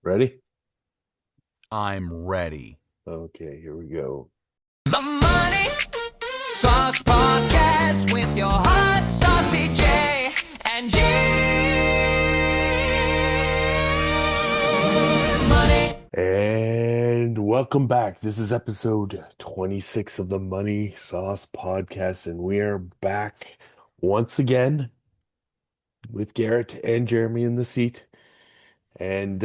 Ready? I'm ready. Okay, here we go. The Money Sauce Podcast with your host, Saucy J and G. Money. And welcome back. This is episode 26 of the Money Sauce Podcast, and we are back once again with Garrett and Jeremy in the seat. And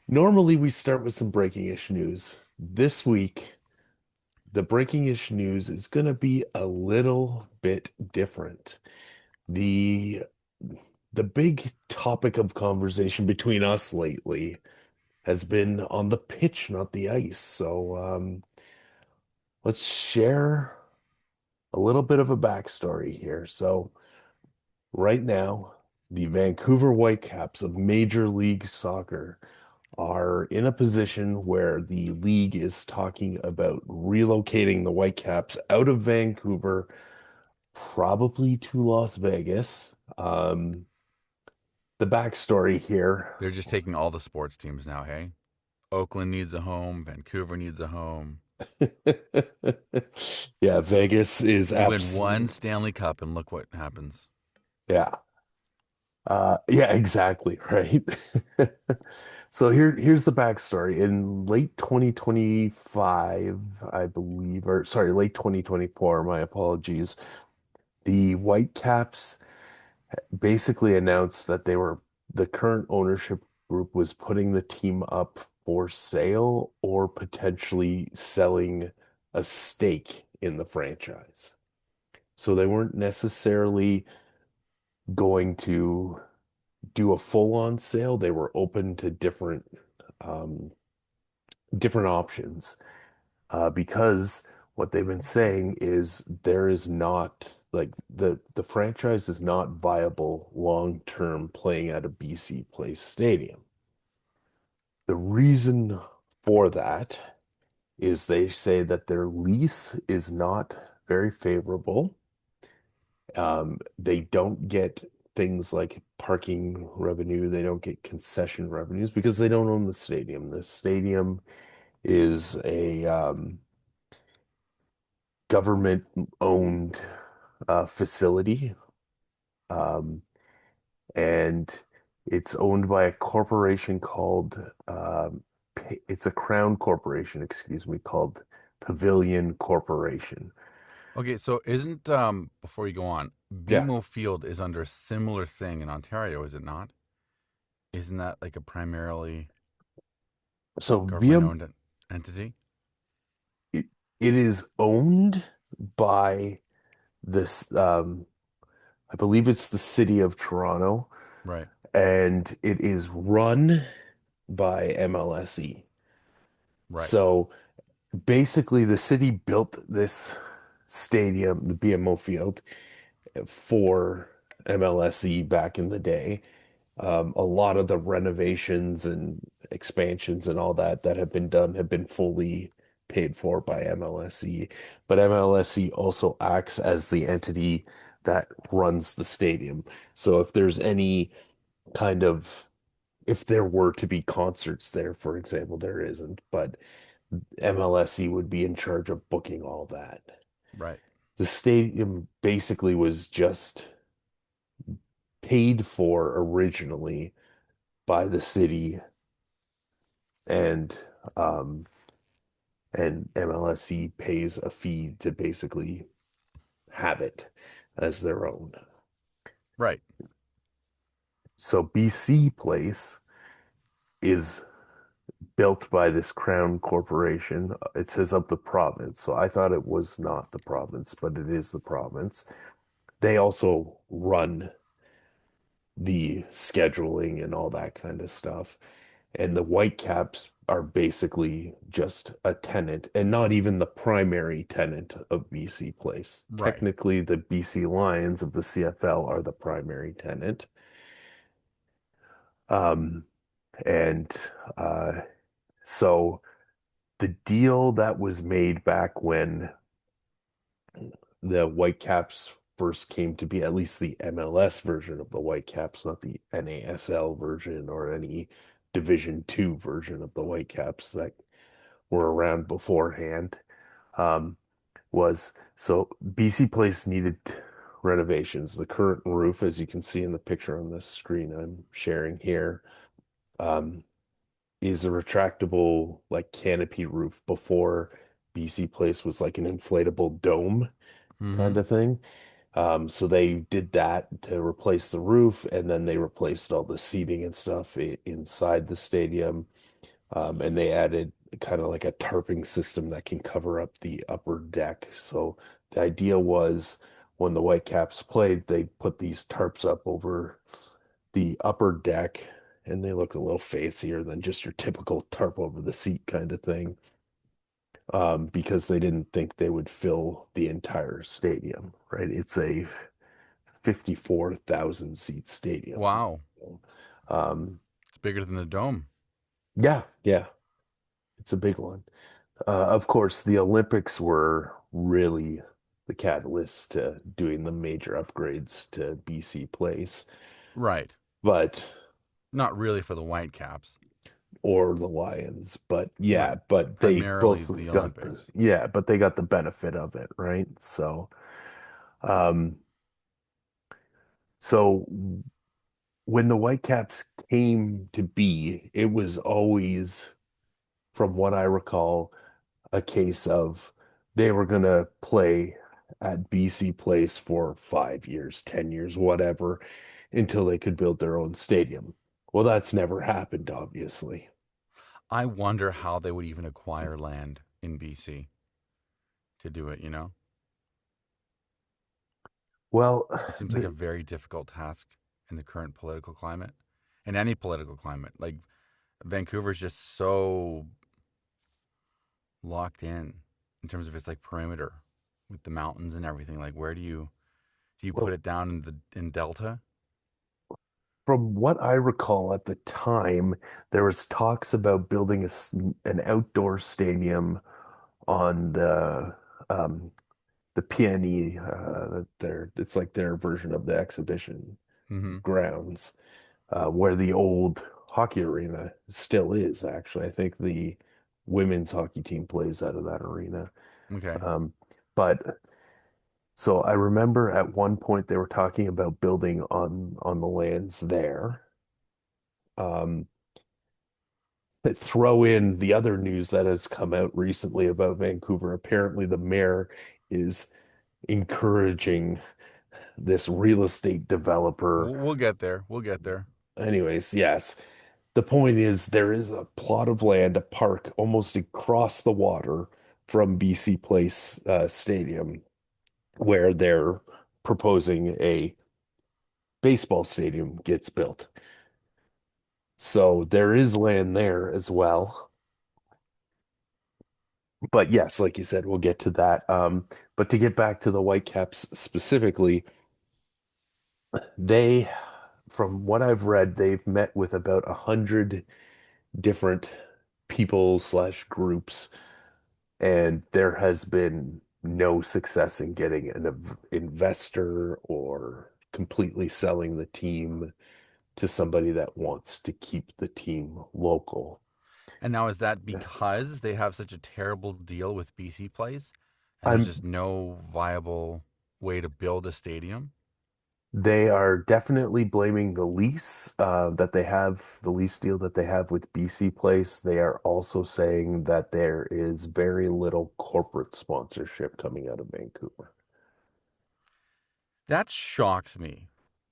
normally we start with some breaking-ish news. This week, the breaking-ish news is going to be a little bit different. The the big topic of conversation between us lately has been on the pitch, not the ice. So let's share a little bit of a backstory here. So right now, the Vancouver Whitecaps of Major League Soccer are in a position where the league is talking about relocating the Whitecaps out of Vancouver, probably to Las Vegas. The backstory here. They're just taking all the sports teams now, hey? Oakland needs a home. Vancouver needs a home. Yeah, Vegas is You win absolutely, one Stanley Cup and look what happens. yeah. Yeah, exactly, right. So here's the backstory. In late 2025, I believe, or sorry, late 2024, my apologies. The Whitecaps basically announced that the current ownership group was putting the team up for sale or potentially selling a stake in the franchise. So they weren't necessarily going to do a full-on sale. They were open to um, different options because what they've been saying is there is not like the franchise is not viable long term playing at a BC Place stadium. The reason for that is they say that their lease is not very favorable. They don't get things like parking revenue. They don't get concession revenues because they don't own the stadium. The stadium is a government-owned facility, um, and it's owned by a corporation called it's a crown corporation, excuse me, called Pavilion Corporation. Okay, so isn't before you go on, Yeah. BMO Field is under a similar thing in Ontario, is it not? Isn't that like a primarily So VM government-owned entity? it, it is owned by this I believe it's the city of Toronto, Right, and it is run by MLSE. right. So basically the city built this stadium, the BMO Field, for MLSE back in the day. A lot of the renovations and expansions and all that have been done have been fully paid for by MLSE, but MLSE also acts as the entity that runs the stadium. So kind of, if there were to be concerts there, for example, there isn't, but MLSE would be in charge of booking all that. Right. The stadium basically was just paid for originally by the city and um and MLSE pays a fee to basically have it as their own. Right. So BC Place is built by this crown corporation. It says of the province. So I thought it was not the province, but it is the province. They also run the scheduling and all that kind of stuff. And the Whitecaps are basically just a tenant and not even the primary tenant of BC Place. Right. Technically, the BC Lions of the CFL are the primary tenant. Um, and uh, so the deal that was made back when the Whitecaps first came to be, at least the MLS version of the Whitecaps, not the NASL version or any Division Two version of the Whitecaps that were around beforehand. Um, was so BC Place needed renovations. The current roof, as you can see in the picture on the screen I'm sharing here, um, is a retractable like canopy roof. Before, BC Place was like an inflatable dome Mm-hmm. kind of thing. So they did that to replace the roof, and then they replaced all the seating and stuff inside the stadium. And they added kind of like a tarping system that can cover up the upper deck. So the idea was when the Whitecaps played, they put these tarps up over the upper deck, and they look a little fancier than just your typical tarp over the seat kind of thing. Because they didn't think they would fill the entire stadium, right? It's a 54,000 seat stadium. Wow. Um, It's bigger than the dome. yeah, yeah, it's a big one. Of course, the Olympics were really the catalyst to doing the major upgrades to BC Place, Right. but Not really for the Whitecaps. or the Lions, but yeah, Right. but they Primarily both the got the Olympics. yeah, but they got the benefit of it, right? Um, so when the Whitecaps came to be, it was always, from what I recall, a case of they were going to play at BC Place for 5 years, 10 years, whatever, until they could build their own stadium. Well, that's never happened, obviously. I wonder how they would even acquire land in BC to do it, you know? Well, It seems like a very difficult task in the current political climate, in any political climate. Like Vancouver's just so locked in terms of its like perimeter with the mountains and everything. Like where do you put well, it down in Delta? from what I recall at the time, there was talks about building an outdoor stadium on um, the PNE. It's like their version of the exhibition Mm-hmm. grounds, where the old hockey arena still is, actually. I think the women's hockey team plays out of that arena. Okay. Um, but so I remember at one point they were talking about building on the lands there. Um, Throw in the other news that has come out recently about Vancouver. Apparently, the mayor is encouraging this real estate developer. We'll get there. We'll get there. Anyways, yes. The point is, there is a plot of land, a park almost across the water from BC Place Stadium, where they're proposing a baseball stadium gets built. So there is land there as well. But yes, like you said, we'll get to that. But to get back to the Whitecaps specifically, they, from what I've read, they've met with about 100 different people slash groups, and there has been no success in getting an investor or completely selling the team to somebody that wants to keep the team local. And now is that because they have such a terrible deal with BC Place and there's I'm just no viable way to build a stadium? They are definitely blaming the lease that they have, the lease deal that they have with BC Place. They are also saying that there is very little corporate sponsorship coming out of Vancouver. That shocks me.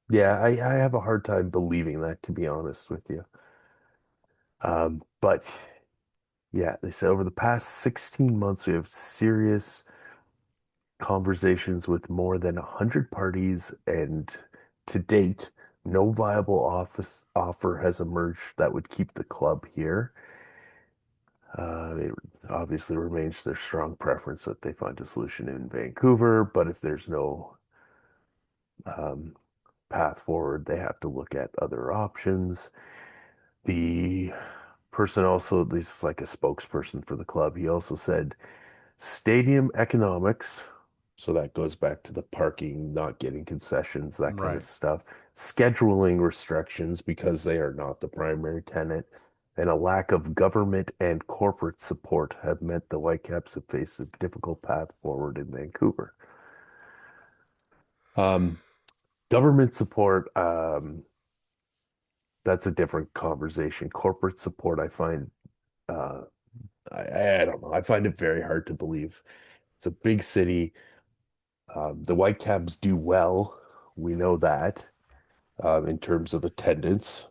Yeah, I have a hard time believing that, to be honest with you. But yeah, they said over the past 16 months, we have serious conversations with more than 100 parties, and to date, no viable offer has emerged that would keep the club here. It obviously remains their strong preference that they find a solution in Vancouver, but if there's no um, path forward, they have to look at other options. The person also, this is like a spokesperson for the club, he also said stadium economics, so that goes back to the parking, not getting concessions, that kind of Right. stuff, scheduling restrictions because they are not the primary tenant, and a lack of government and corporate support have meant the Whitecaps have faced a difficult path forward in Vancouver. Um, Government support, that's a different conversation. Corporate support, I find, uh, I don't know, I find it very hard to believe. It's a big city. The Whitecaps do well. We know that in terms of attendance.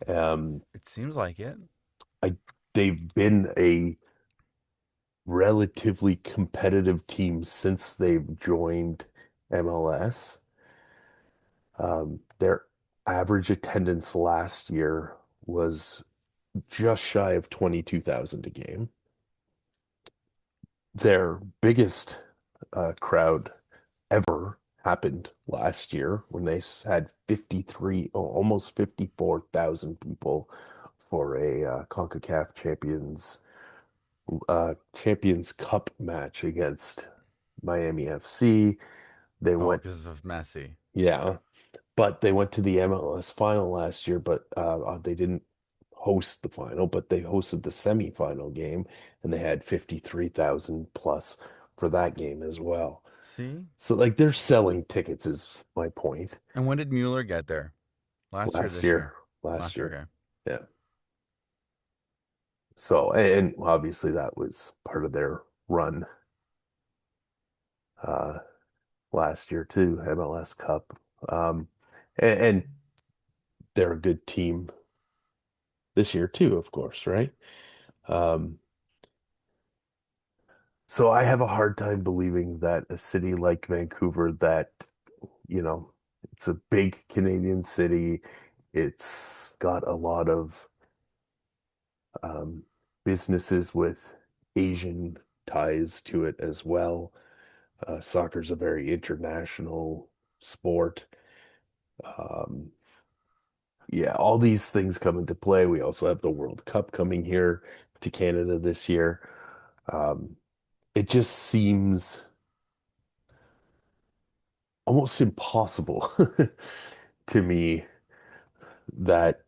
Um, It seems like it. I they've been a relatively competitive team since they've joined MLS. Their average attendance last year was just shy of 22,000 a game. Their biggest crowd ever happened last year when they had 53, oh, almost 54,000 people for a CONCACAF Champions Cup match against Miami FC. They Oh, went, because of Messi. yeah, but they went to the MLS final last year, but they didn't host the final, but they hosted the semifinal game and they had 53,000 plus for that game as well. See? So like they're selling tickets is my point. And when did Mueller get there? Last year, Last this year, year? last Last year, year. okay. Yeah. So and obviously that was part of their run uh last year too, MLS Cup. And they're a good team this year too, of course, right? Um, so I have a hard time believing that a city like Vancouver that, you know, it's a big Canadian city. It's got a lot of um, businesses with Asian ties to it as well. Soccer's a very international sport. Um, yeah, all these things come into play. We also have the World Cup coming here to Canada this year. Um, it just seems almost impossible to me that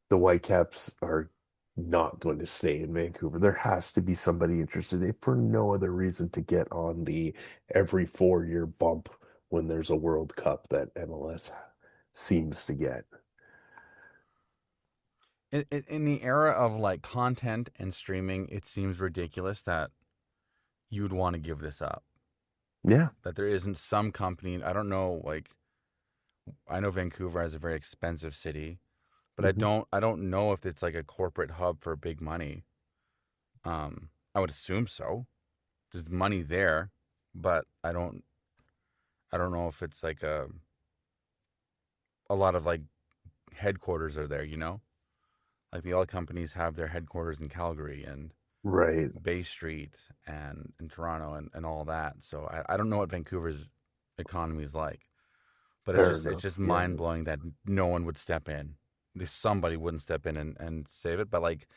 the Whitecaps are not going to stay in Vancouver. There has to be somebody interested, if for no other reason, to get on the every 4 year bump when there's a World Cup that MLS seems to get. In the era of like content and streaming, it seems ridiculous that you'd want to give this up. Yeah. That there isn't some company, I don't know, like I know Vancouver is a very expensive city, but Mhm. I don't know if it's like a corporate hub for big money. I would assume so. There's money there, but I don't know if it's like a lot of like headquarters are there, you know? Like the oil companies have their headquarters in Calgary and Right. Bay Street and in Toronto and all that. So I don't know what Vancouver's economy is like, but Fair it's enough. just Yeah. mind blowing that no one would step in. This somebody wouldn't step in and save it. But like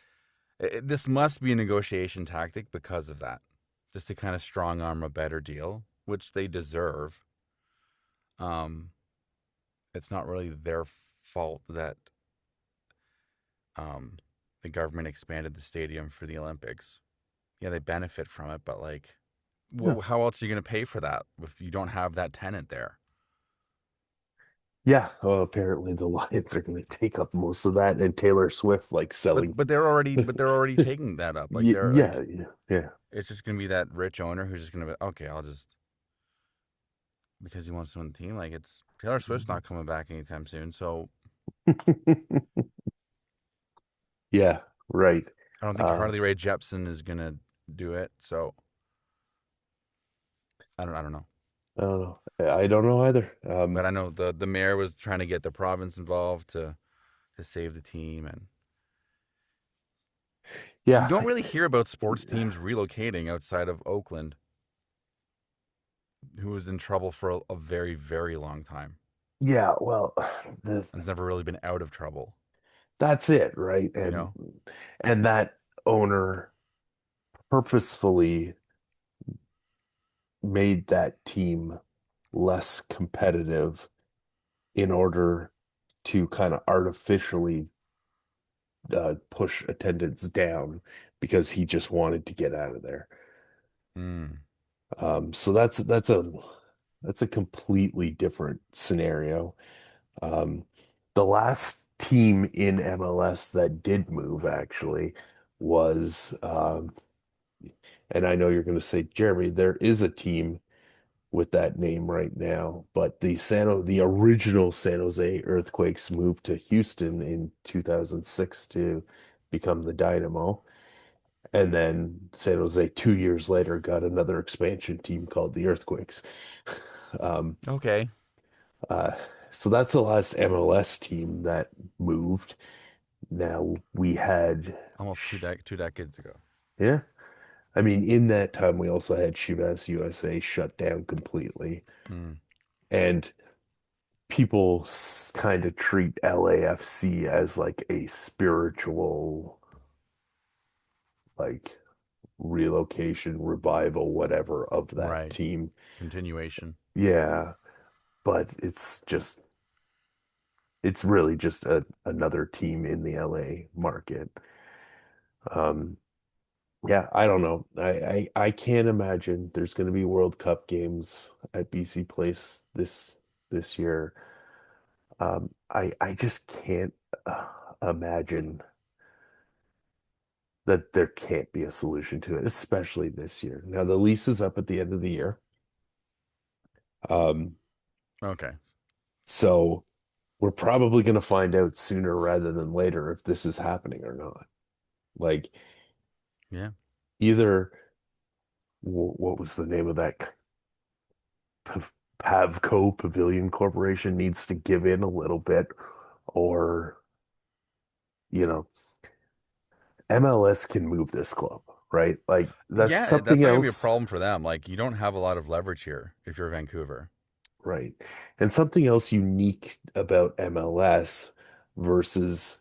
this must be a negotiation tactic because of that, just to kind of strong arm a better deal, which they deserve. Um, it's not really their fault that um, the government expanded the stadium for the Olympics. Yeah, they benefit from it, but like, Yeah. how else are you going to pay for that if you don't have that tenant there? Yeah. Well, apparently the Lions are going to take up most of that, and Taylor Swift like selling. But they're already taking that up. Like they're Yeah, like, yeah, yeah. it's just going to be that rich owner who's just going to be okay. I'll just because he wants to win the team. Like it's Taylor Swift's Mhm. not coming back anytime soon, so Yeah, right. I don't think Uh, Harley Ray Jepsen is going to do it. So I don't know. I don't know. I don't know either. But I know the mayor was trying to get the province involved to save the team, and you Yeah, don't really hear about sports teams relocating outside of Oakland, who was in trouble for a very very long time yeah. Well, the and has never really been out of trouble. that's it, right? You know, And that owner purposefully made that team less competitive in order to kind of artificially push attendance down because he just wanted to get out of there. Mm. So that's a completely different scenario. Um, the last team in MLS that did move actually was, and I know you're going to say, Jeremy, there is a team with that name right now, but the original San Jose Earthquakes moved to Houston in 2006 to become the Dynamo. And then San Jose 2 years later got another expansion team called the Earthquakes. Um, Okay. uh, so that's the last MLS team that moved. Now we had, Almost 2 decades ago. yeah. I mean, in that time, we also had Chivas USA shut down completely. Mm. And people kind of treat LAFC as like a spiritual, like relocation, revival, whatever of that Right. team. Continuation. Yeah, but it's really just another team in the LA market. Um, yeah, I don't know. I can't imagine there's going to be World Cup games at BC Place this year. I just can't imagine that there can't be a solution to it, especially this year. Now the lease is up at the end of the year. Um, Okay. so we're probably going to find out sooner rather than later if this is happening or not. Like Yeah. either what was the name of that Pavco Pavilion Corporation needs to give in a little bit, or you know, MLS can move this club, right? Like that's Yeah, something that's not gonna be a else. problem for them. Like you don't have a lot of leverage here if you're Vancouver. Right. And something else unique about MLS versus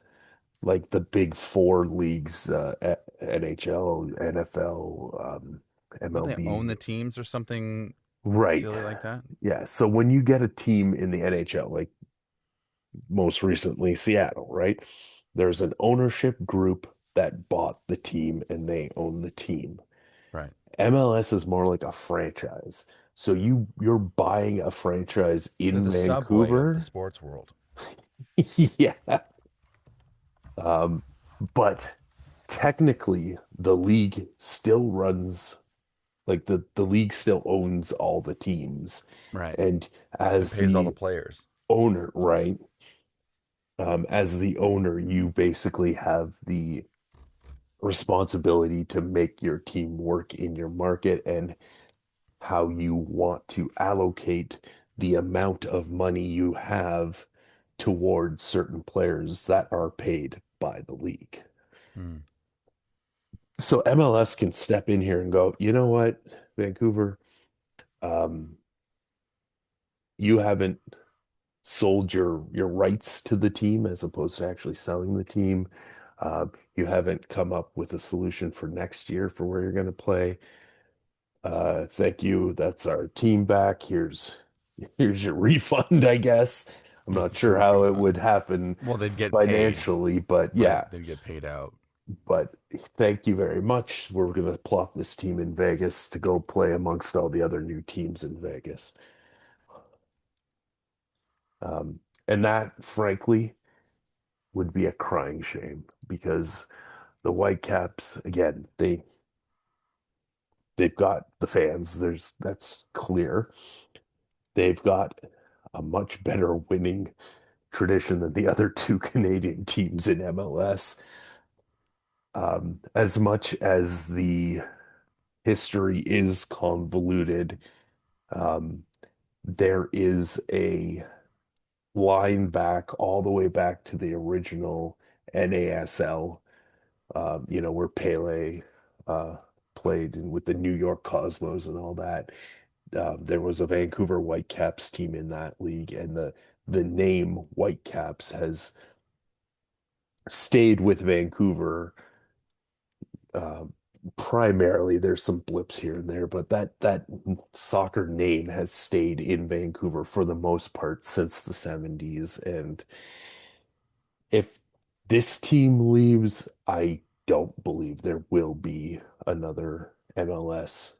like the big four leagues, NHL, NFL, Don't they own MLB. the teams or something Right. silly like that? Yeah. So when you get a team in the NHL, like most recently Seattle, right? There's an ownership group that bought the team and they own the team. Right. MLS is more like a franchise. So you're buying a franchise They're in the subway of the Vancouver. sports world. Yeah. Um, but technically the league still runs like the league still owns all the teams. Right. And It as pays all the the players. owner, right? As the owner, you basically have the responsibility to make your team work in your market and how you want to allocate the amount of money you have towards certain players that are paid by the league. Hmm. So MLS can step in here and go, you know what, Vancouver, um, you haven't sold your rights to the team as opposed to actually selling the team. You haven't come up with a solution for next year for where you're going to play. Thank you. That's our team back. Here's your refund, I guess. I'm not It's your sure how it refund. would happen Well, they'd get paid, financially, but but yeah. they'd get paid out. But thank you very much. We're going to plop this team in Vegas to go play amongst all the other new teams in Vegas. Um, and that, frankly, would be a crying shame because the Whitecaps, again, they've got the fans. That's clear. They've got a much better winning tradition than the other two Canadian teams in MLS. As much as the history is convoluted, um, there is a line back all the way back to the original NASL, where Pele played with the New York Cosmos and all that. There was a Vancouver Whitecaps team in that league, and the name Whitecaps has stayed with Vancouver. Uh, Primarily, there's some blips here and there, but that soccer name has stayed in Vancouver for the most part since the 70s. And if this team leaves, I don't believe there will be another MLS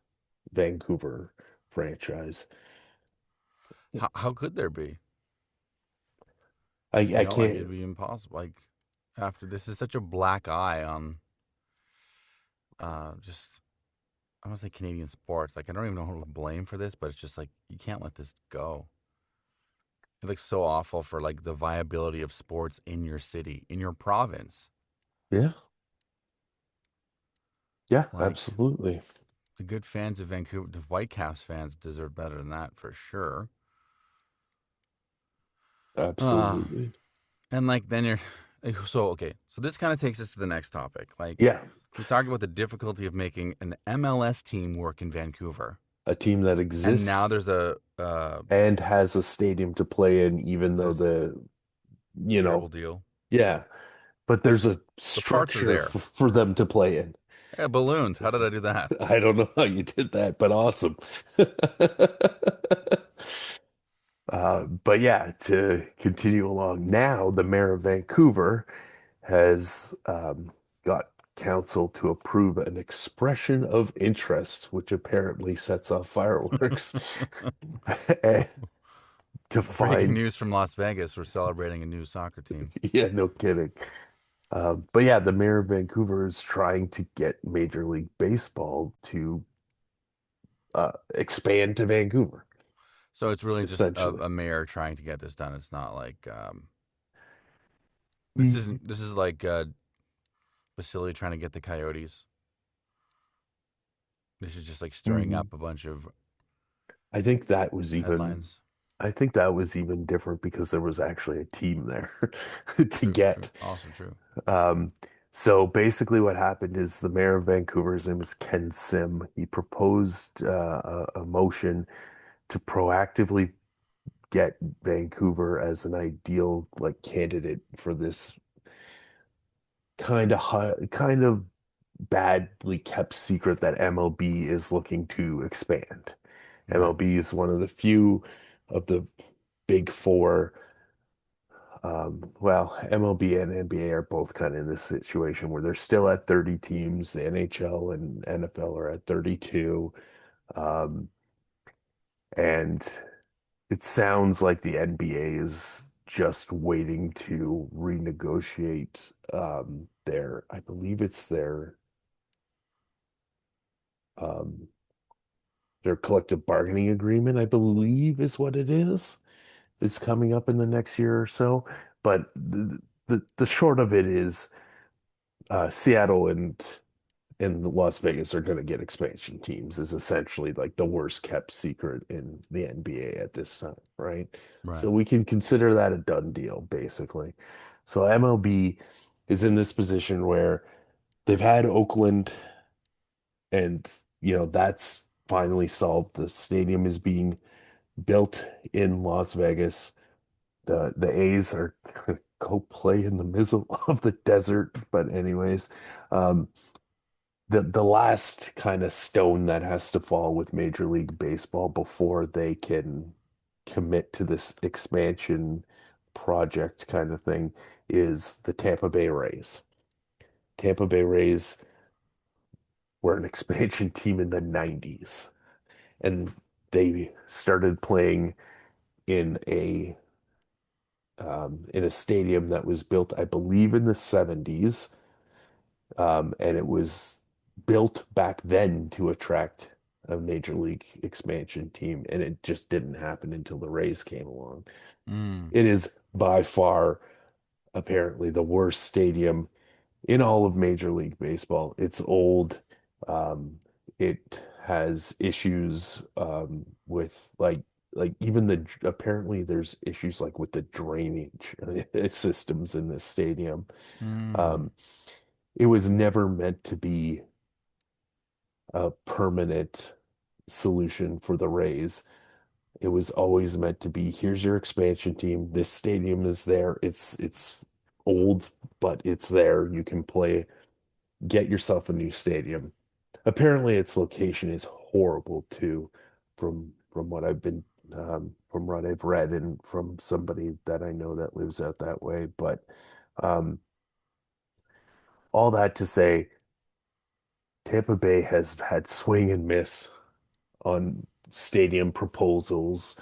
Vancouver franchise. How could there be? I Like can't. it'd be impossible. Like after this is such a black eye on just I don't say Canadian sports. Like I don't even know who to blame for this, but it's just like you can't let this go. It looks so awful for like the viability of sports in your city, in your province. Yeah, yeah, Like absolutely, the good fans of Vancouver, the Whitecaps fans deserve better than that for sure. Uh, absolutely. and like then you're so okay. So this kind of takes us to the next topic. Like Yeah, we talked about the difficulty of making an MLS team work in Vancouver, a team that and now exists there's a and has a stadium to play in, even is though this you terrible know, deal. yeah, but there's a The parts are structure there. for them to play in. Yeah, balloons. How did I do that? I don't know how you did that, but awesome. But yeah, to continue along now, the mayor of Vancouver has got council to approve an expression of interest, which apparently sets off fireworks, and to Breaking find, news from Las Vegas. We're celebrating a new soccer team. yeah, no kidding. But yeah, the mayor of Vancouver is trying to get Major League Baseball to expand to Vancouver, So it's really just essentially. a mayor trying to get this done. It's not like this Mm, isn't. This is like Vasily trying to get the Coyotes. This is just like stirring mm. up a bunch of I think that was even headlines. I think that was even different because there was actually a team there to True, true, get. also true. Um, so basically, what happened is the mayor of Vancouver, his name was Ken Sim. He proposed a motion to proactively get Vancouver as an ideal like candidate for this kind of badly kept secret that MLB is looking to expand. Right. MLB is one of the few of the big four. Well, MLB and NBA are both kind of in this situation where they're still at 30 teams. The NHL and NFL are at 32. Um, and it sounds like the NBA is just waiting to renegotiate I believe it's um, their collective bargaining agreement, I believe is what it is coming up in the next year or so. But the short of it is Seattle and Las Vegas are going to get expansion teams is essentially like the worst kept secret in the NBA at this time, right? Right. So we can consider that a done deal, basically. So MLB is in this position where they've had Oakland and that's finally solved. The stadium is being built in Las Vegas. The A's are gonna go play in the middle of the desert. But anyways, um, the last kind of stone that has to fall with Major League Baseball before they can commit to this expansion project kind of thing is the Tampa Bay Rays. Tampa Bay Rays were an expansion team in the 90s, and they started playing in a stadium that was built, I believe, in the 70s. And it was built back then to attract a major league expansion team, and it just didn't happen until the Rays came along. Mm. It is by far, apparently, the worst stadium in all of Major League Baseball. It's old. It has issues with like even apparently there's issues like with the drainage systems in this stadium. Mm. Um, it was never meant to be a permanent solution for the Rays. It was always meant to be, here's your expansion team. This stadium is there. It's old, but it's there. You can play, get yourself a new stadium. Apparently its location is horrible too, from what from what I've read and from somebody that I know that lives out that way. But um all that to say, Tampa Bay has had swing and miss on stadium proposals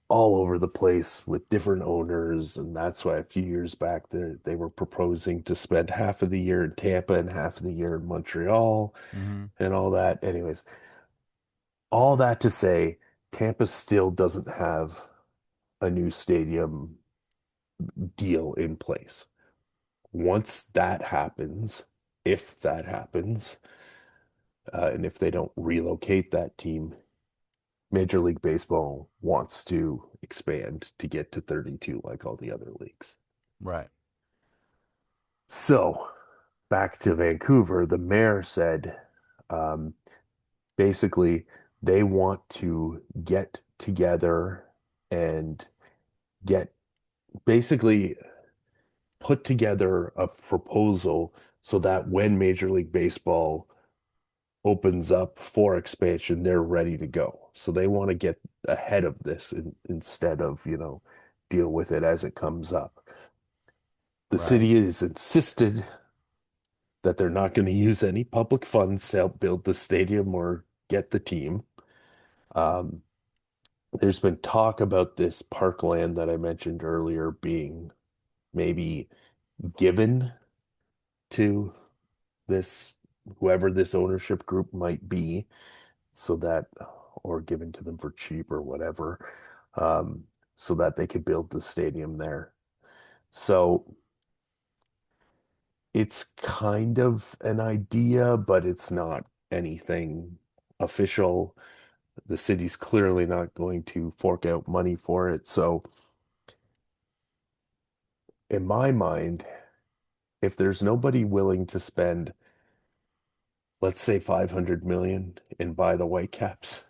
all over the place with different owners, and that's why a few years back they were proposing to spend half of the year in Tampa and half of the year in Montreal Mm-hmm. and all that. Anyways, all that to say, Tampa still doesn't have a new stadium deal in place. Once that happens, if that happens, and if they don't relocate that team, Major League Baseball wants to expand to get to 32 like all the other leagues. Right. So, back to Vancouver, the mayor said um, basically they want to get together and get basically put together a proposal so that when Major League Baseball opens up for expansion, they're ready to go. So they want to get ahead of this instead of, deal with it as it comes up. The Right. city has insisted that they're not going to use any public funds to help build the stadium or get the team. Um, there's been talk about this parkland that I mentioned earlier being maybe given to this whoever this ownership group might be, so that or given to them for cheap or whatever, um, so that they could build the stadium there. So it's kind of an idea, but it's not anything official. The city's clearly not going to fork out money for it. So in my mind, if there's nobody willing to spend, let's say 500 million and buy the Whitecaps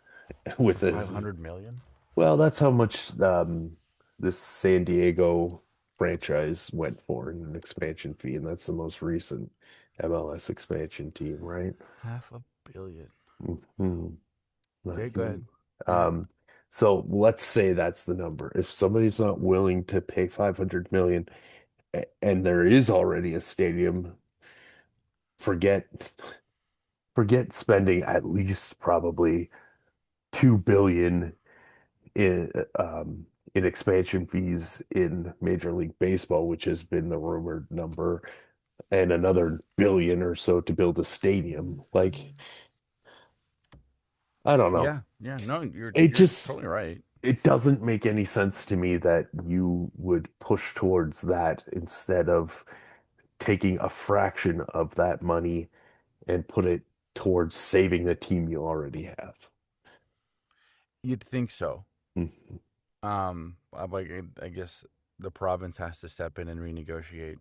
For with a 500 million? well, that's how much this San Diego franchise went for in an expansion fee, and that's the most recent MLS expansion team, right? $500 million. Mhm. Okay, Not go you. ahead. Yeah. Um, so let's say that's the number. If somebody's not willing to pay 500 million and there is already a stadium, forget forget spending at least probably 2 billion in in expansion fees in Major League Baseball, which has been the rumored number, and another billion or so to build a stadium. Like, I don't know. Yeah. Yeah. No, you're It you're just totally right. it doesn't make any sense to me that you would push towards that instead of taking a fraction of that money and put it towards saving the team you already have. You'd think so. Mhm. Like I guess the province has to step in and renegotiate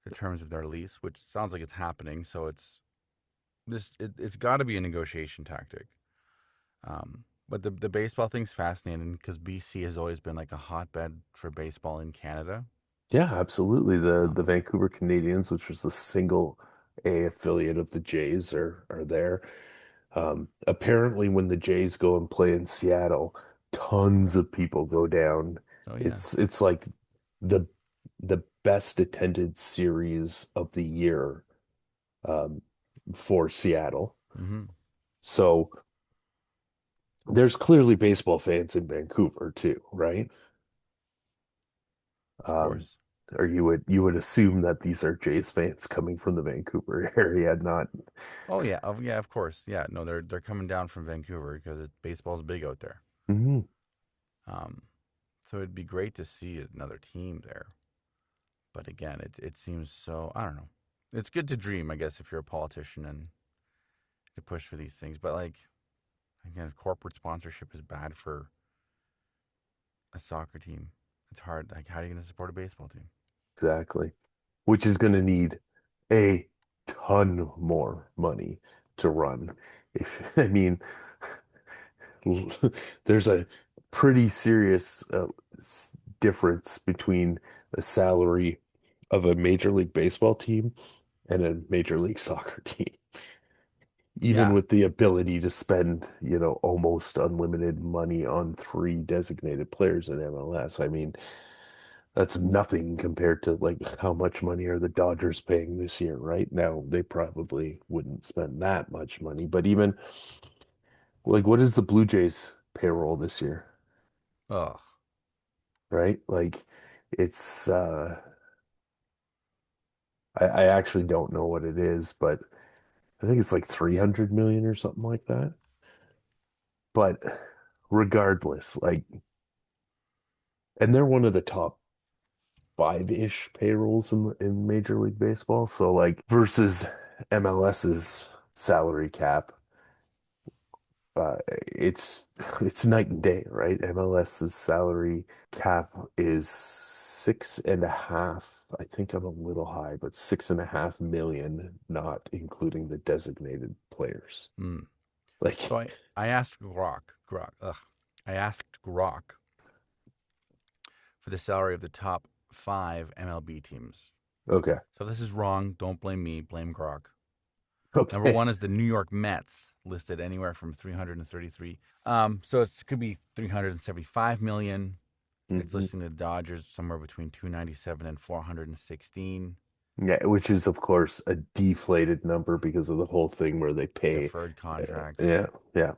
the terms of their lease, which sounds like it's happening. So it's got to be a negotiation tactic. But the baseball thing's fascinating because BC has always been like a hotbed for baseball in Canada. Yeah, absolutely. The Um, Vancouver Canadians, which was the single A affiliate of the Jays, are there. Apparently, when the Jays go and play in Seattle, tons of people go down. oh yeah. It's like the the best attended series of the year um, for Seattle. Mm-hmm. So there's clearly baseball fans in Vancouver too, right? Of Um, course. or you would assume that these are Jays fans coming from the Vancouver area, not. Oh yeah. Yeah. Of course. Yeah. No, they're coming down from Vancouver because baseball's big out there. Mhm. Um, so it'd be great to see another team there. But again, it seems so. I don't know. It's good to dream, I guess, if you're a politician and to push for these things. But like again, corporate sponsorship is bad for a soccer team. It's hard. Like, how are you going to support a baseball team? Exactly. Which is going to need a ton more money to run. If I mean, there's a pretty serious difference between the salary of a Major League Baseball team and a Major League Soccer team. Even Yeah, with the ability to spend, almost unlimited money on three designated players in MLS. I mean, That's nothing compared to like how much money are the Dodgers paying this year, right? Now they probably wouldn't spend that much money, but even like what is the Blue Jays payroll this year, Ugh. right? Like it's I actually don't know what it is, but I think it's like 300 million or something like that. But regardless, like and they're one of the top five-ish payrolls in Major League Baseball. So like versus MLS's salary cap, it's it's night and day, right? MLS's salary cap is 6.5. I think I'm a little high, but 6.5 million, not including the designated players. Mm. Like, So I asked Grok, I asked Grok for the salary of the top 5 MLB teams. okay, So if this is wrong, don't blame me, blame Grok. Number okay. 1 is the New York Mets, listed anywhere from 333. So it could be 375 million. It's Mhm. listing the Dodgers somewhere between 297 and 416. Yeah, which is of course a deflated number because of the whole thing where they pay. Deferred contracts. Yeah, yeah,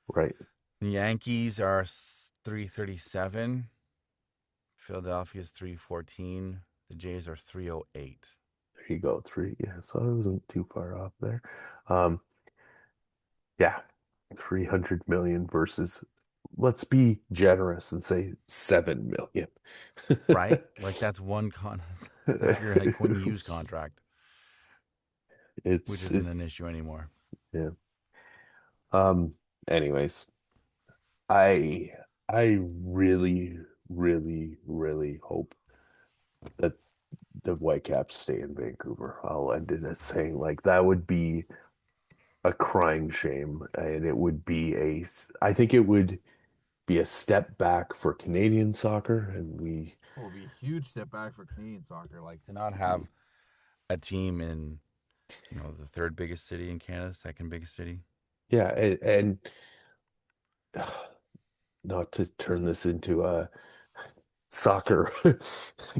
right. The Yankees are 337. Philadelphia's 314. The Jays are 308. There you go, three. Yeah, so I wasn't too far off there. Um, yeah, 300 million versus, let's be generous and say 7 million. Right? Like that's that's your like Quinn Hughes contract, which isn't an It's issue anymore. yeah. Um, anyways, I I really, really, really hope that the Whitecaps stay in Vancouver. I'll end it at saying like that would be a crying shame, and it would be I think it would be a step back for Canadian soccer, and we, It would be a huge step back for Canadian soccer, like to not have a team in, the third biggest city in Canada, second biggest city. yeah, and not to turn this into a soccer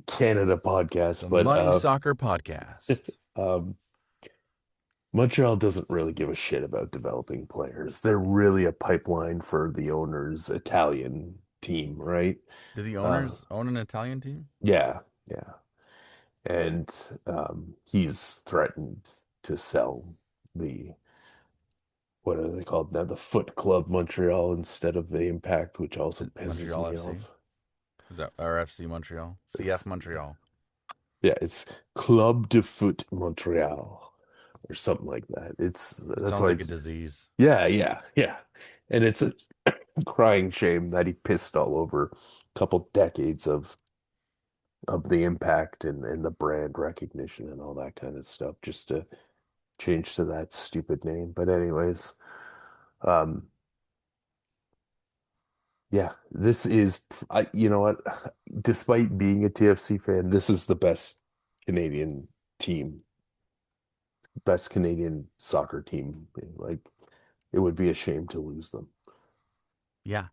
Canada podcast, The but Money Soccer Podcast. um, Montreal doesn't really give a shit about developing players. They're really a pipeline for the owner's Italian team, right? Do the Uh, owners own an Italian team? yeah, yeah. And he's threatened to sell the what are they called now? The Foot Club Montreal instead of the Impact, which also pisses Montreal me FC? off. Is that RFC Montreal? CF It's Montreal. yeah, it's Club de Foot Montreal or something like that. It's It that's sounds why like a it's, disease. yeah, yeah, yeah. And it's a crying shame that he pissed all over a couple decades of the impact and the brand recognition and all that kind of stuff just to change to that stupid name. But anyways, um, yeah, this is you know what? Despite being a TFC fan, this is the best Canadian team, best Canadian soccer team. Like it would be a shame to lose them. Yeah.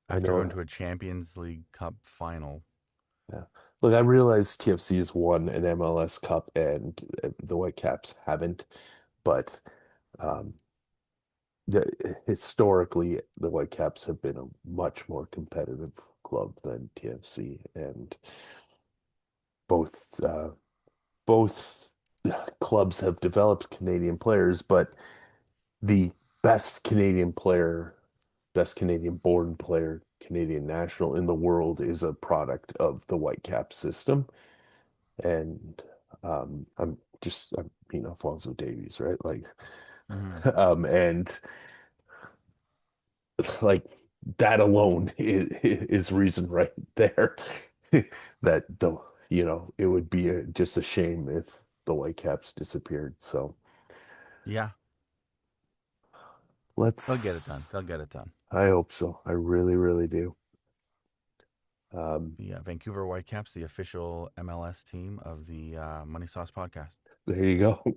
I After going know. to a Champions League Cup final. Yeah. Look, I realize TFC has won an MLS Cup and the Whitecaps haven't, but um, historically, the Whitecaps have been a much more competitive club than TFC, and both both clubs have developed Canadian players, but the best Canadian player, best Canadian born player, Canadian national in the world is a product of the Whitecap system. And I'm Alfonso Davies, right? Like, Mm-hmm. and like that alone is reason right there that it would be just a shame if the Whitecaps disappeared. So Yeah. They'll get it done. let's, They'll get it done. I hope so. I really, really do. Yeah. Vancouver Whitecaps, the official MLS team of the Money Sauce podcast. There you go.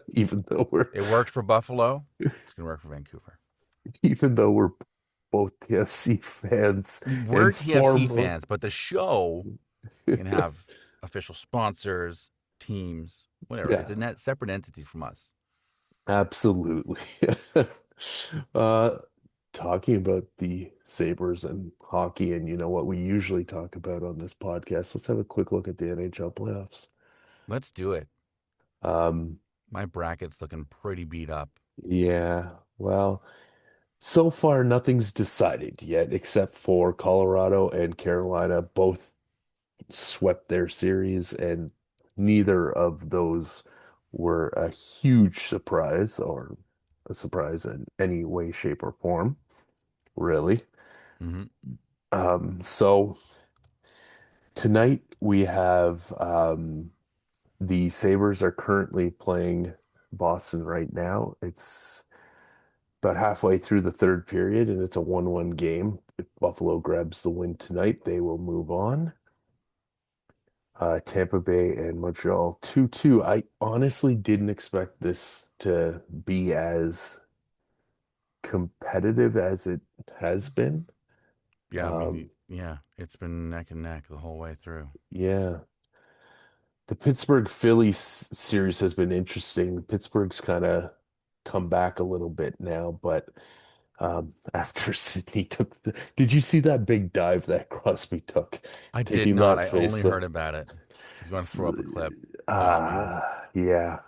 Even though we're It worked for Buffalo. It's going to work for Vancouver. even though we're both TFC fans We're and TFC former. fans, but the show can have official sponsors, teams, whatever. It's a Yeah, net separate entity from us. absolutely. Uh, Talking about the Sabres and hockey, and you know what we usually talk about on this podcast, let's have a quick look at the NHL playoffs. Let's do it. Um, My bracket's looking pretty beat up. yeah, well, so far nothing's decided yet, except for Colorado and Carolina both swept their series, and neither of those were a huge surprise or a surprise in any way, shape, or form, really. Hmm. So tonight we have the Sabres are currently playing Boston right now. It's about halfway through the third period, and it's a 1-1 game. If Buffalo grabs the win tonight, they will move on. Tampa Bay and Montreal 2-2. I honestly didn't expect this to be as competitive as it has been. Yeah, Um, yeah, it's been neck and neck the whole way through. yeah, the Pittsburgh Phillies series has been interesting. Pittsburgh's kind of come back a little bit now, but after Sydney took did you see that big dive that Crosby took, I did taking not. that I only face? heard about it. If you want to throw up a clip, by all means. Yeah,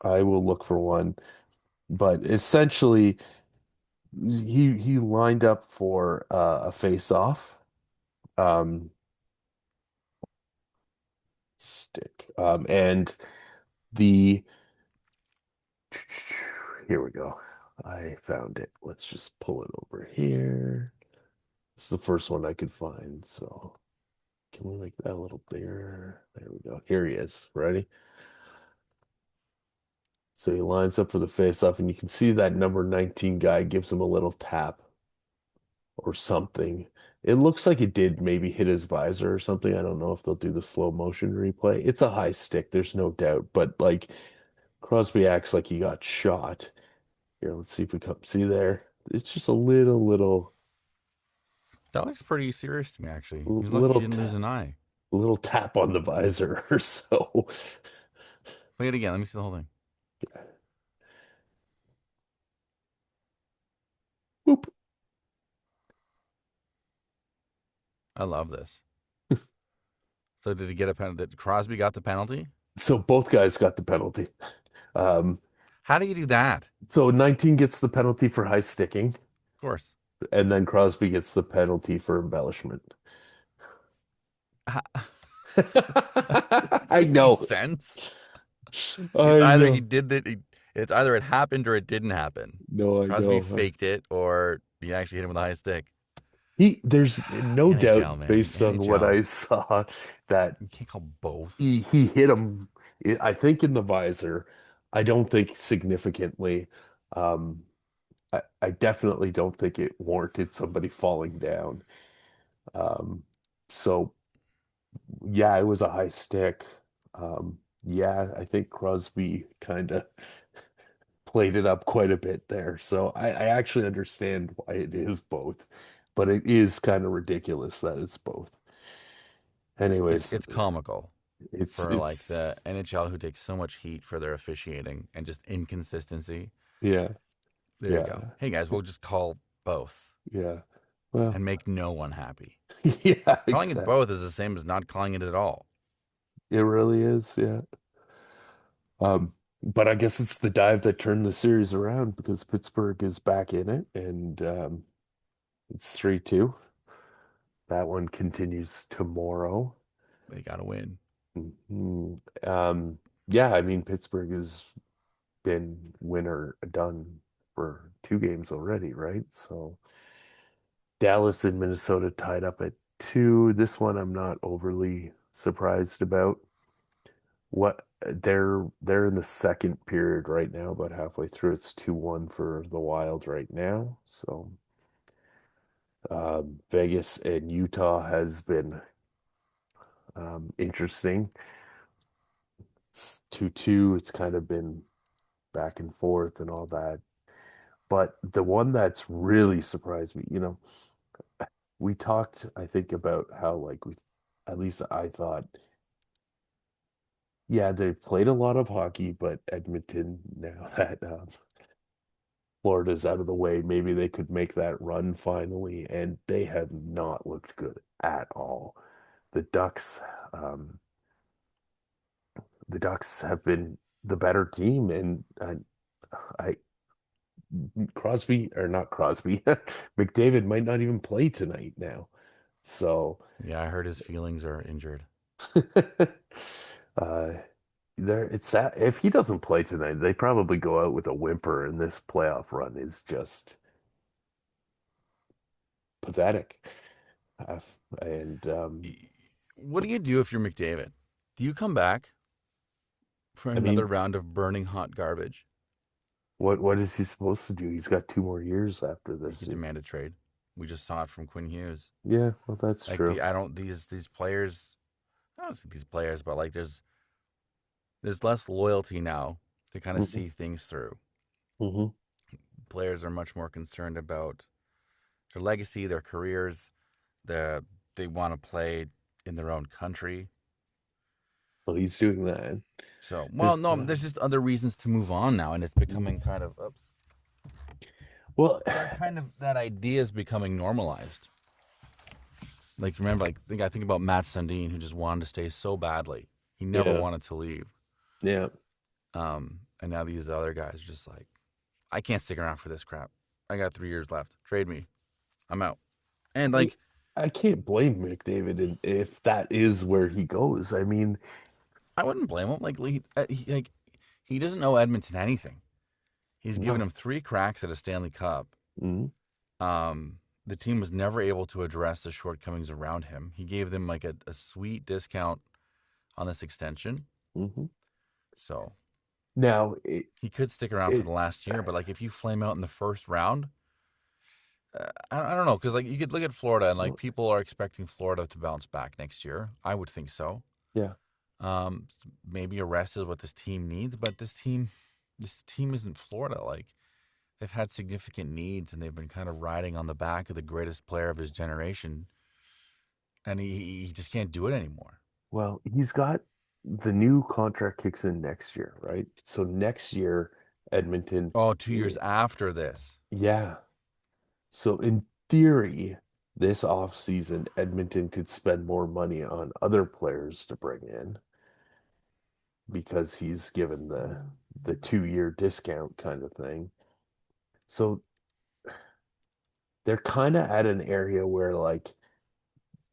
I will look for one. But essentially, he lined up for a face-off stick, and the here we go. I found it. Let's just pull it over here. This is the first one I could find. So can we make that a little bigger? There we go. Here he is. Ready? So he lines up for the face-off, and you can see that number 19 guy gives him a little tap or something. It looks like it did maybe hit his visor or something. I don't know if they'll do the slow motion replay. It's a high stick, there's no doubt, but like Crosby acts like he got shot. Here, let's see if we come see there. It's just a That looks pretty serious to me, actually. He's lucky he little didn't lose an eye. little tap on the visor or so. Play it again. Let me see the whole thing. Boop. I love this. So did he get a penalty? Did Crosby got the penalty? So both guys got the penalty. Um, How do you do that? so 19 gets the penalty for high sticking, Of course. and then Crosby gets the penalty for embellishment. Does I it make any know. sense? It's I either he know. did that. It's either it happened or it didn't happen. No, I Crosby know. faked it, or he actually hit him with a high stick. There's no doubt NHL, man, the based on what NHL. I saw that You can't call both. he hit him, I think in the visor. I don't think significantly. Um, I definitely don't think it warranted somebody falling down. Um, so yeah, it was a high stick. Yeah, I think Crosby kind of played it up quite a bit there. So I actually understand why it is both, but it is kind of ridiculous that it's both. It's Anyways, it's comical it's for like the it's NHL who takes so much heat for their officiating and just inconsistency. yeah, There you go. yeah, Hey guys, we'll just call both yeah. Well, and make no one happy. yeah, Calling it exactly. both is the same as not calling it at all. It really is, yeah. But I guess it's the dive that turned the series around because Pittsburgh is back in it, and it's 3-2. That one continues tomorrow. They got to win. Mhm. Yeah, I mean Pittsburgh has been winner done for two games already, right? So Dallas and Minnesota tied up at two. This one I'm not overly surprised about. What they're in the second period right now, about halfway through. It's 2-1 for the Wild right now. So Vegas and Utah has been interesting. It's 2-2. It's kind of been back and forth and all that. But the one that's really surprised me, we talked, I think, about how like at least I thought, yeah, they played a lot of hockey, but Edmonton, now that Florida's out of the way, maybe they could make that run finally, and they have not looked good at all. The Ducks, um, the Ducks have been the better team, and I Crosby or not Crosby, McDavid might not even play tonight now. So, Yeah, I heard his feelings are injured. uh, it's sad. If he doesn't play tonight, they probably go out with a whimper, and this playoff run is just pathetic. Uh, and What do you do if you're McDavid? Do you come back for I another mean, round of burning hot garbage? what is he supposed to do? He's got 2 more years after He this. could demand a trade. We just saw it from Quinn Hughes. Yeah, well, that's Like true. I don't these players. I don't see these players, but like there's less loyalty now to kind of Hmm. see things through. Hmm. Players are much more concerned about their legacy, their careers. They want to play in their own country. Well, he's doing that. So, It, well, no, there's just other reasons to move on now, and it's becoming kind of, oops, well, that idea is becoming normalized. Like, remember, like, I think about Matt Sundin, who just wanted to stay so badly. He never yeah, wanted to leave. yeah. And now these other guys are just like, I can't stick around for this crap. I got 3 years left. Trade me. I'm out. And I mean, like, I can't blame McDavid if that is where he goes. I mean, I wouldn't blame him. He doesn't owe Edmonton anything. He's given no. him 3 cracks at a Stanley Cup. Hmm. The team was never able to address the shortcomings around him. He gave them like a sweet discount on this extension. Hmm. So Now, he could stick around for it, the last year, but like if you flame out in the first round, I don't know. Because like you could look at Florida and like well, people are expecting Florida to bounce back next year. I would think so. yeah. Um, Maybe a rest is what this team needs, but this team isn't Florida. Like they've had significant needs and they've been kind of riding on the back of the greatest player of his generation, and he just can't do it anymore. Well, he's got the new contract kicks in next year, right? So next year, Edmonton, Oh, 2 years eh, after this. yeah. So in theory, this offseason, Edmonton could spend more money on other players to bring in because he's given the 2 year discount kind of thing. So they're kind of at an area where like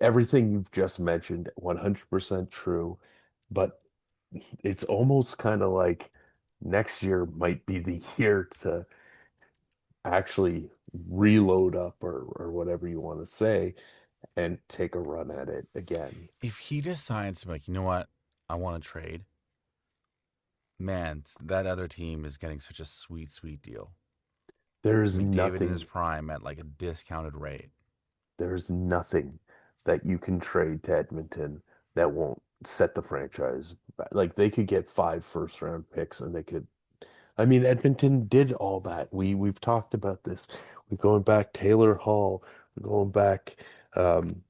everything you've just mentioned, 100% true, but it's almost kind of like next year might be the year to actually reload up or whatever you want to say and take a run at it again. If he decides to be like, you know what, I want to trade, man, that other team is getting such a sweet, sweet deal. There's McDavid in his nothing, prime at like a discounted rate. there's nothing that you can trade to Edmonton that won't set the franchise back. Like they could get 5 first round picks and they could. I mean, Edmonton did all that. We've talked about this. We're going back Taylor Hall. We're going back. Um,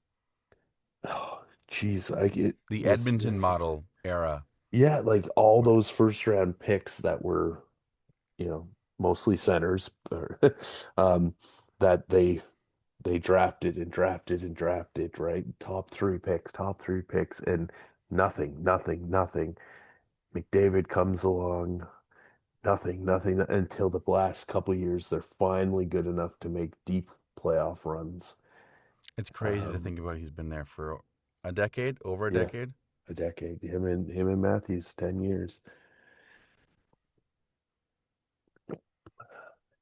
oh, geez, I it The was Edmonton model era. yeah, like all those 1st round picks that were, you know, mostly centers, or, um, that they drafted and drafted and drafted, right? Top three picks, and nothing, nothing, nothing. McDavid comes along, nothing, nothing until the last couple years. They're finally good enough to make deep playoff runs. It's crazy to Um, think about. He's been there for a decade, over a yeah, decade. a decade. Him and Matthews, 10 years.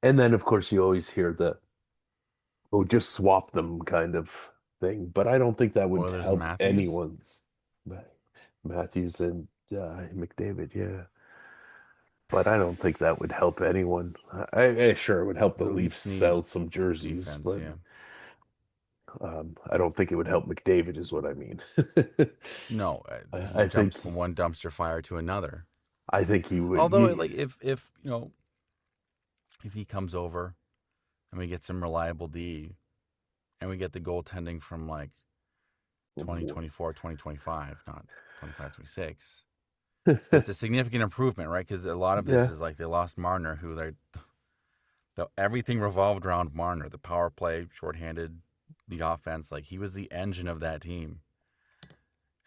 And then of course you always hear the oh just swap them kind of thing. But I don't think that would Oilers and help Matthews. anyone's Matthews and McDavid, yeah. But I don't think that would help anyone. I sure it would help the The Leafs Leafs need sell some jerseys, defense. but Yeah. I don't think it would help McDavid, is what I mean. No, he I jumps think from one dumpster fire to another. I think he would. Although, like, if you know, if he comes over and we get some reliable D and we get the goaltending from like 2024, 2025, not 25, 26. It's a significant improvement, right? Because a lot of this Yeah. is like they lost Marner, who everything revolved around Marner, the power play, shorthanded, the offense. Like he was the engine of that team.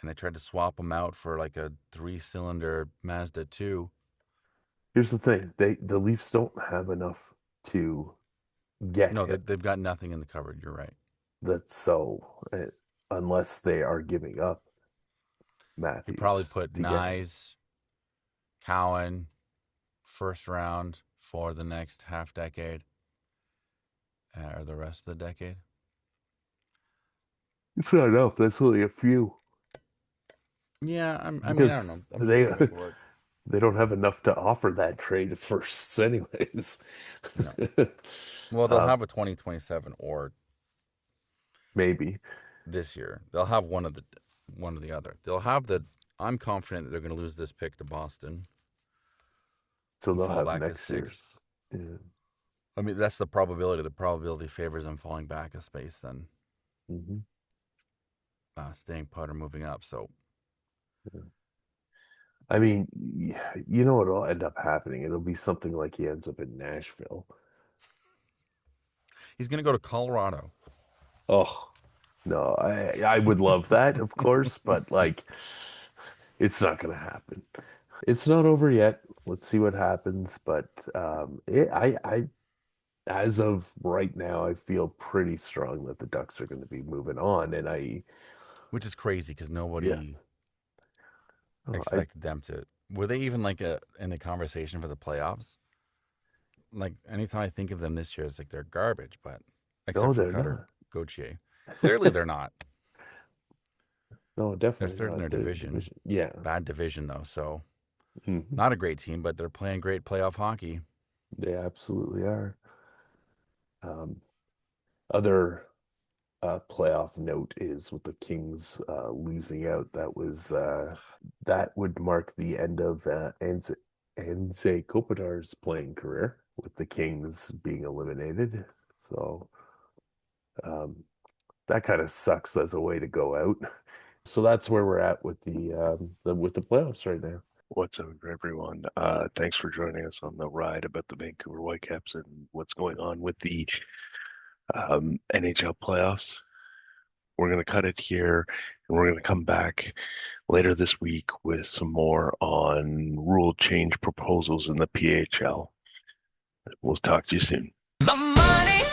And they tried to swap him out for like a 3-cylinder Mazda 2. Here's the thing. The Leafs don't have enough to get No, him. they've got nothing in the cupboard. You're right. That's so unless they are giving up You probably Matthews put to get him. Nyes, Cowan, first round for the next half decade or the rest of the decade. It's not enough. That's only a few Yeah, I mean, I don't know. because I'm sure they they can make it work. they don't have enough to offer that trade first, anyways. No. Well, they'll Um, have a 2027 or maybe. this year. They'll have one of the other. They'll have the. I'm confident that they're going to lose this pick to Boston So and they'll fall have back to next year's. sixth. Yeah. I mean, that's the probability. The probability favors them falling back a space than Hmm. staying put or moving up. So I mean, you know what'll end up happening? It'll be something like he ends up in Nashville. he's going to go to Colorado. Oh, no, I would love that, of course, but like it's not gonna happen. It's not over yet. Let's see what happens. But as of right now, I feel pretty strong that the Ducks are going to be moving on. And Which is crazy because yeah, nobody oh, expected them to. Were they even like in the conversation for the playoffs? Like anytime I think of them this year, it's like they're garbage. But no, except for they're Cutter not. Gauthier, clearly they're not. No, They're definitely third in not. their Their division. division. Yeah. Bad division though, so Mhm. not a great team, but they're playing great playoff hockey. They absolutely are. Um, other playoff note is with the Kings losing out. That would mark the end of Anze Kopitar's playing career with the Kings being eliminated. So um, that kind of sucks as a way to go out. So that's where we're at with the playoffs right now. What's up, everyone? Thanks for joining us on the ride about the Vancouver Whitecaps and what's going on with the NHL playoffs. We're going to cut it here and we're going to come back later this week with some more on rule change proposals in the PHL. We'll talk to you soon. The Money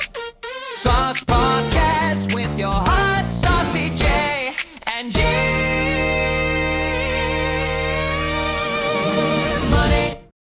Sauce Podcast with your hot sauce.